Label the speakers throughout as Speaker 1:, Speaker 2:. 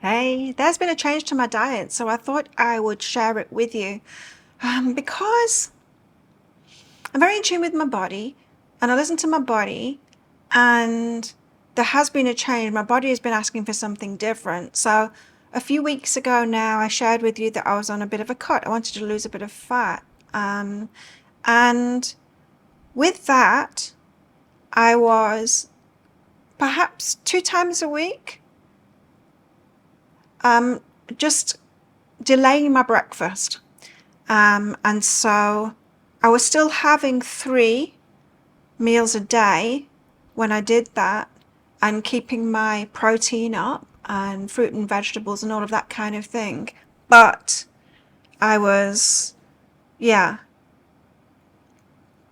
Speaker 1: Hey, there's been a change to my diet, so I thought I would share it with you because I'm very in tune with my body and I listen to my body, and there has been a change. My body has been asking for something different. So, a few weeks ago now, I shared with you that I was on a bit of a cut. I wanted to lose a bit of fat. And with that, I was perhaps 2 times a week um, just delaying my breakfast. And so I was still having 3 meals a day when I did that, and keeping my protein up and fruit and vegetables and all of that kind of thing. But I was, yeah,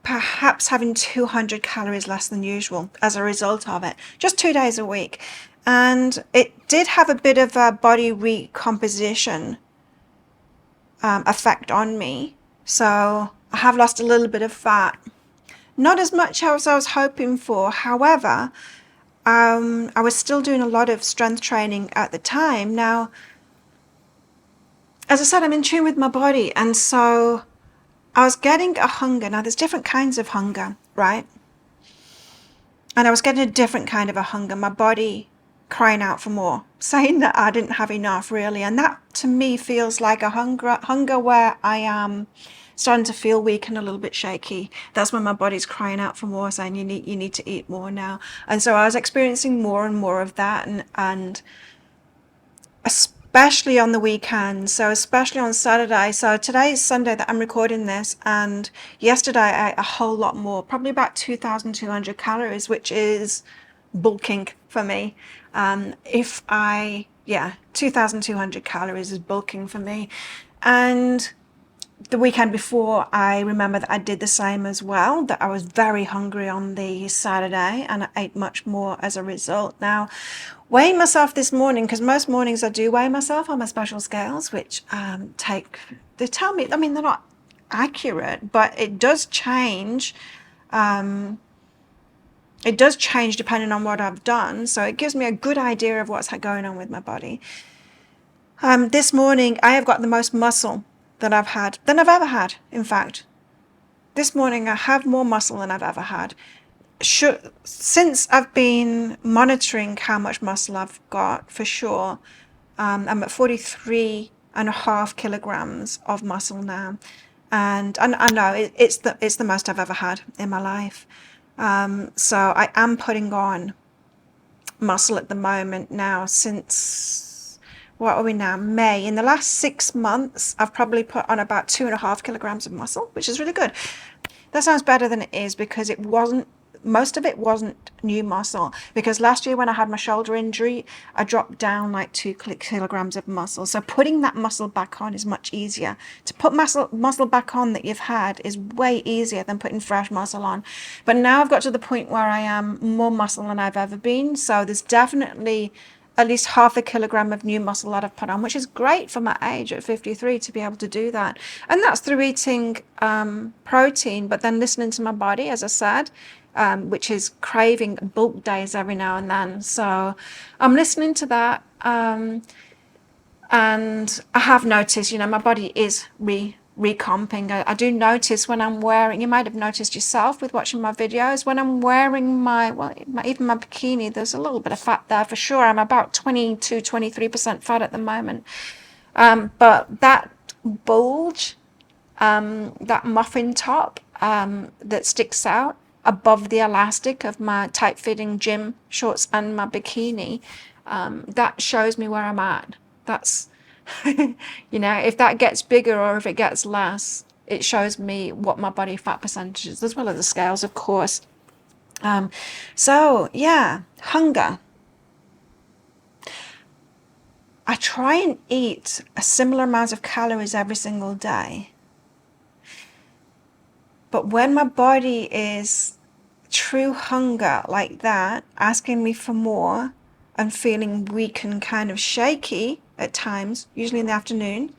Speaker 1: perhaps having 200 calories less than usual as a result of it, just 2 days a week. And it did have a bit of a body recomposition effect on me. So I have lost a little bit of fat. Not as much as I was hoping for. However, I was still doing a lot of strength training at the time. Now, as I said, I'm in tune with my body. And so I was getting a hunger. Now, there's different kinds of hunger, right? And I was getting a different kind of a hunger. My body crying out for more, saying that I didn't have enough, really. And that, to me, feels like a hunger where I am starting to feel weak and a little bit shaky. That's when my body's crying out for more, saying you need to eat more now. And so I was experiencing more and more of that, and especially on the weekends. So especially on Saturday. So today is Sunday that I'm recording this, and yesterday I ate a whole lot more, probably about 2,200 calories, which is bulking for me. If I, yeah, 2,200 calories is bulking for me. And the weekend before, I remember that I did the same as well, that I was very hungry on the Saturday and I ate much more as a result. Now, weighing myself this morning, because most mornings I do weigh myself on my special scales, which they tell me, I mean, they're not accurate, but it does change. It does change depending on what I've done. So it gives me a good idea of what's going on with my body. This morning, I have got the most muscle than I've ever had, in fact. This morning, I have more muscle than I've ever had. Since I've been monitoring how much muscle I've got, for sure, I'm at 43.5 kilograms of muscle now. And I know it's the most I've ever had in my life. So I am putting on muscle at the moment now since, what are we now, May. In the last 6 months, I've probably put on about 2.5 kilograms of muscle, which is really good. That sounds better than it is, because most of it wasn't new muscle, because last year when I had my shoulder injury, I dropped down like 2 kilograms of muscle. So putting that muscle back on is much easier. To put muscle back on that you've had is way easier than putting fresh muscle on. But now I've got to the point where I am more muscle than I've ever been. So there's definitely at least half a kilogram of new muscle that I've put on, which is great for my age at 53 to be able to do that. And that's through eating protein, but then listening to my body, as I said, which is craving bulk days every now and then. So I'm listening to that. And I have noticed, my body is recomping. I do notice when I'm wearing, you might have noticed yourself with watching my videos, when I'm wearing even my bikini, there's a little bit of fat there for sure. I'm about 22-23% fat at the moment. But that bulge, that muffin top that sticks out above the elastic of my tight-fitting gym shorts and my bikini, that shows me where I'm at. That's, if that gets bigger or if it gets less, it shows me what my body fat percentage is, as well as the scales, of course. So yeah, hunger. I try and eat a similar amount of calories every single day. But when my body is true hunger like that, asking me for more and feeling weak and kind of shaky at times, usually in the afternoon,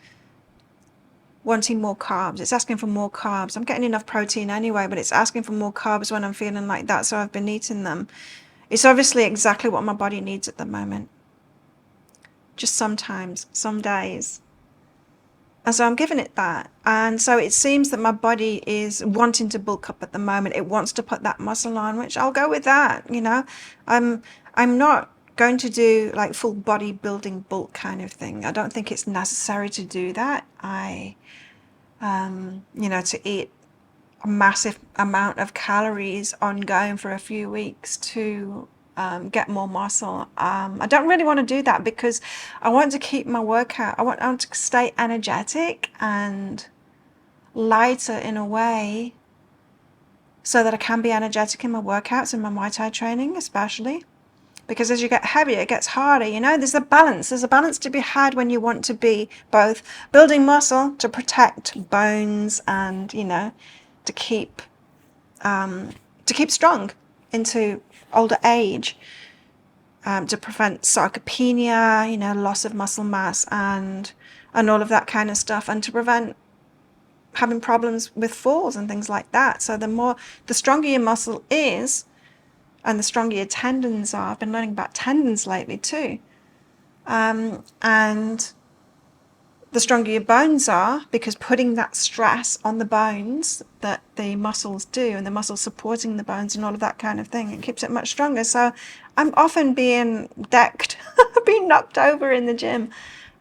Speaker 1: wanting more carbs. It's asking for more carbs. I'm getting enough protein anyway, but it's asking for more carbs when I'm feeling like that, so I've been eating them. It's obviously exactly what my body needs at the moment. just sometimes, some days. And so I'm giving it that. And so it seems that my body is wanting to bulk up at the moment. It wants to put that muscle on, which I'll go with that, you know. I'm not going to do like full body building bulk kind of thing. I don't think it's necessary to do that. To eat a massive amount of calories ongoing for a few weeks to get more muscle. I don't really want to do that because I want to keep my workout. I want to stay energetic and lighter in a way so that I can be energetic in my workouts and my Muay Thai training, especially. Because as you get heavier, it gets harder, you know. There's a balance. There's a balance to be had when you want to be both building muscle to protect bones and, you know, to keep strong into older age, to prevent sarcopenia, you know, loss of muscle mass and all of that kind of stuff, and to prevent having problems with falls and things like that. So the stronger your muscle is, and the stronger your tendons are. I've been learning about tendons lately too. And the stronger your bones are, because putting that stress on the bones that the muscles do, and the muscles supporting the bones and all of that kind of thing, it keeps it much stronger. So I'm often being decked, being knocked over in the gym,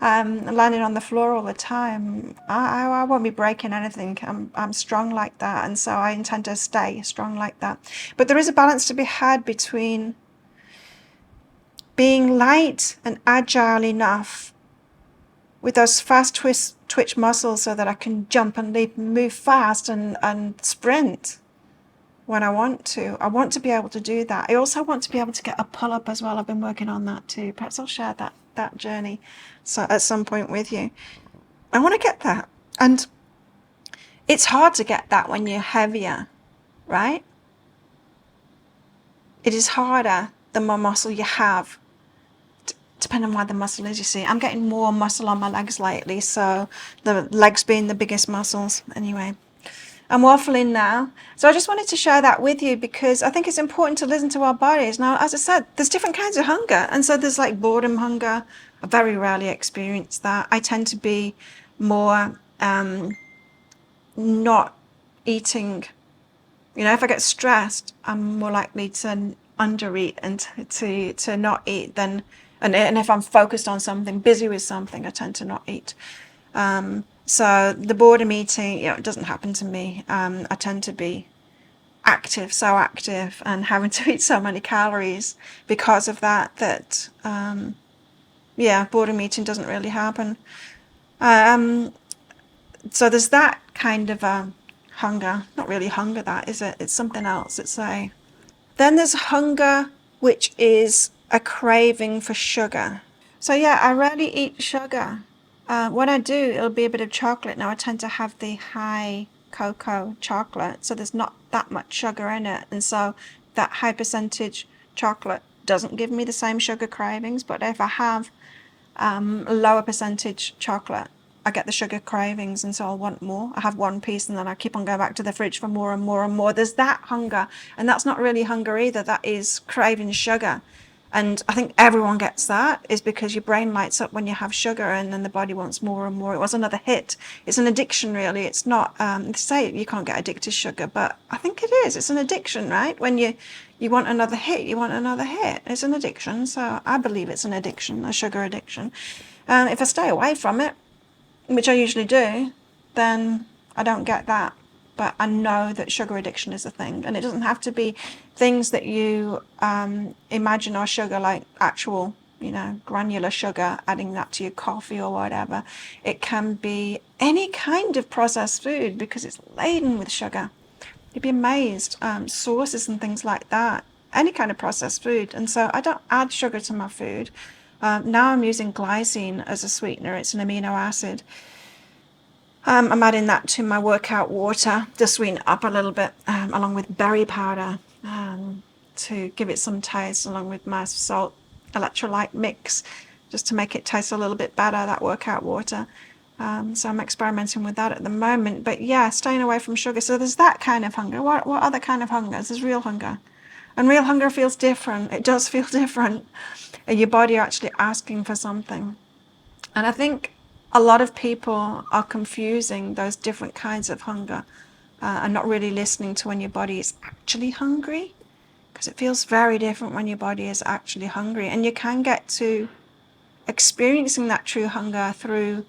Speaker 1: landing on the floor all the time. I won't be breaking anything. I'm strong like that, and so I intend to stay strong like that. But there is a balance to be had between being light and agile enough with those fast twitch muscles so that I can jump and leap and move fast and sprint when I want to. I want to be able to do that. I also want to be able to get a pull-up as well. I've been working on that too. Perhaps I'll share that journey at some point with you. I want to get that. And it's hard to get that when you're heavier, right? It is harder the more muscle you have, depending on what the muscle is, you see. I'm getting more muscle on my legs lately, so the legs being the biggest muscles. Anyway, I'm waffling now. So I just wanted to share that with you because I think it's important to listen to our bodies. Now, as I said, there's different kinds of hunger. And so there's like boredom hunger. I very rarely experience that. I tend to be more not eating. You know, if I get stressed, I'm more likely to undereat and to not eat than, and if I'm focused on something, busy with something, I tend to not eat. So the boredom eating, it doesn't happen to me. I tend to be so active and having to eat so many calories because of that, boredom eating doesn't really happen. So there's that kind of hunger. Not really hunger, that, is it? It's something else. Then there's hunger, which is a craving for sugar. So yeah, I rarely eat sugar. When I do, it'll be a bit of chocolate. Now I tend to have the high cocoa chocolate, so there's not that much sugar in it. And so that high percentage chocolate doesn't give me the same sugar cravings. But if I have a lower percentage chocolate, I get the sugar cravings, and so I'll want more. I have one piece and then I keep on going back to the fridge for more and more and more. There's that hunger, and that's not really hunger either. That is craving sugar. And I think everyone gets that, is because your brain lights up when you have sugar, and then the body wants more and more. It was another hit. It's an addiction, really. It's not, they say you can't get addicted to sugar, but I think it is. It's an addiction, right? When you want another hit, you want another hit. It's an addiction. So I believe it's an addiction, a sugar addiction. If I stay away from it, which I usually do, then I don't get that. But I know that sugar addiction is a thing, and it doesn't have to be things that you imagine are sugar, like actual, granular sugar, adding that to your coffee or whatever. It can be any kind of processed food because it's laden with sugar. You'd be amazed. Sauces and things like that, any kind of processed food. And so I don't add sugar to my food. Now I'm using glycine as a sweetener. It's an amino acid. I'm adding that to my workout water to sweeten it up a little bit, along with berry powder, to give it some taste, along with my salt electrolyte mix, just to make it taste a little bit better, that workout water. So I'm experimenting with that at the moment. But yeah, staying away from sugar. So there's that kind of hunger. What other kind of hunger? There's real hunger. And real hunger feels different. It does feel different. Your body actually asking for something. And I think a lot of people are confusing those different kinds of hunger and not really listening to when your body is actually hungry, because it feels very different when your body is actually hungry. And you can get to experiencing that true hunger through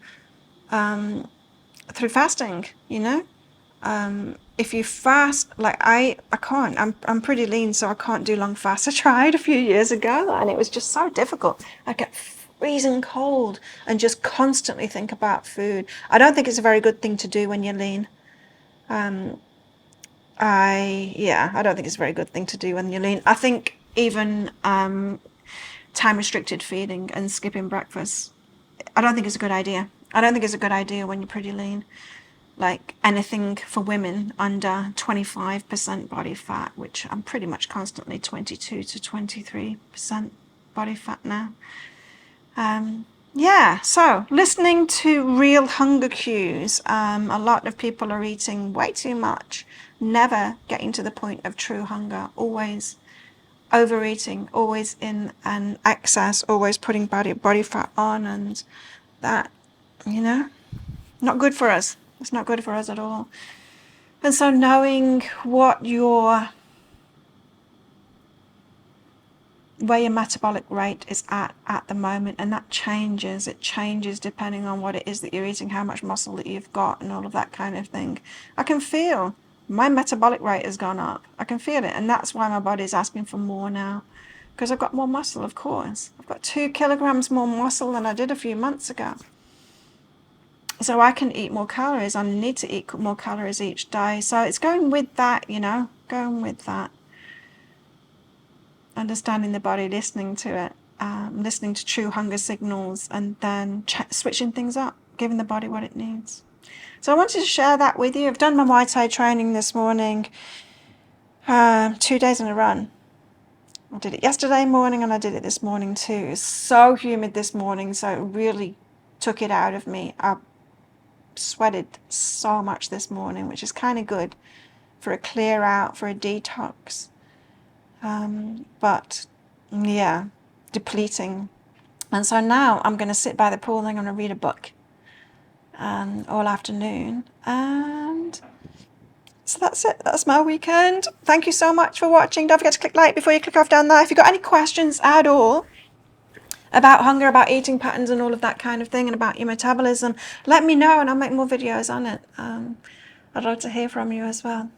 Speaker 1: fasting, you know. If you fast, like I can't. I'm pretty lean, so I can't do long fasts. I tried a few years ago, and it was just so difficult. I get freezing cold and just constantly think about food. I don't think it's a very good thing to do when you're lean. I don't think it's a very good thing to do when you're lean. I think even time restricted feeding and skipping breakfast, I don't think it's a good idea. I don't think it's a good idea when you're pretty lean. Like anything for women under 25% body fat, which I'm pretty much constantly 22 to 23% body fat now. Yeah, so listening to real hunger cues. A lot of people are eating way too much, never getting to the point of true hunger, always overeating, always in an excess, always putting body fat on, and that, you know, not good for us. It's not good for us at all. And so knowing where your metabolic rate is at the moment, and that changes. It changes depending on what it is that you're eating, how much muscle that you've got, and all of that kind of thing. I can feel my metabolic rate has gone up. I can feel it, and that's why my body's asking for more now, because I've got more muscle, of course. I've got 2 kilograms more muscle than I did a few months ago. So I can eat more calories. I need to eat more calories each day. So it's going with that, you know, going with that. Understanding the body, listening to it, listening to true hunger signals, and then switching things up, giving the body what it needs. So I wanted to share that with you. I've done my Muay Thai training this morning, 2 days in a run. I did it yesterday morning and I did it this morning too. It's so humid this morning, so it really took it out of me. I sweated so much this morning, which is kind of good for a clear out, for a detox. But yeah, depleting. And so now I'm going to sit by the pool and I'm going to read a book all afternoon. And so that's it. That's my weekend. Thank you so much for watching. Don't forget to click like before you click off down there. If you've got any questions at all about hunger, about eating patterns and all of that kind of thing, and about your metabolism, let me know and I'll make more videos on it. I'd love to hear from you as well.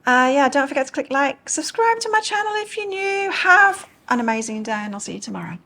Speaker 1: Yeah, don't forget to click like, subscribe to my channel if you're new. Have an amazing day and I'll see you tomorrow.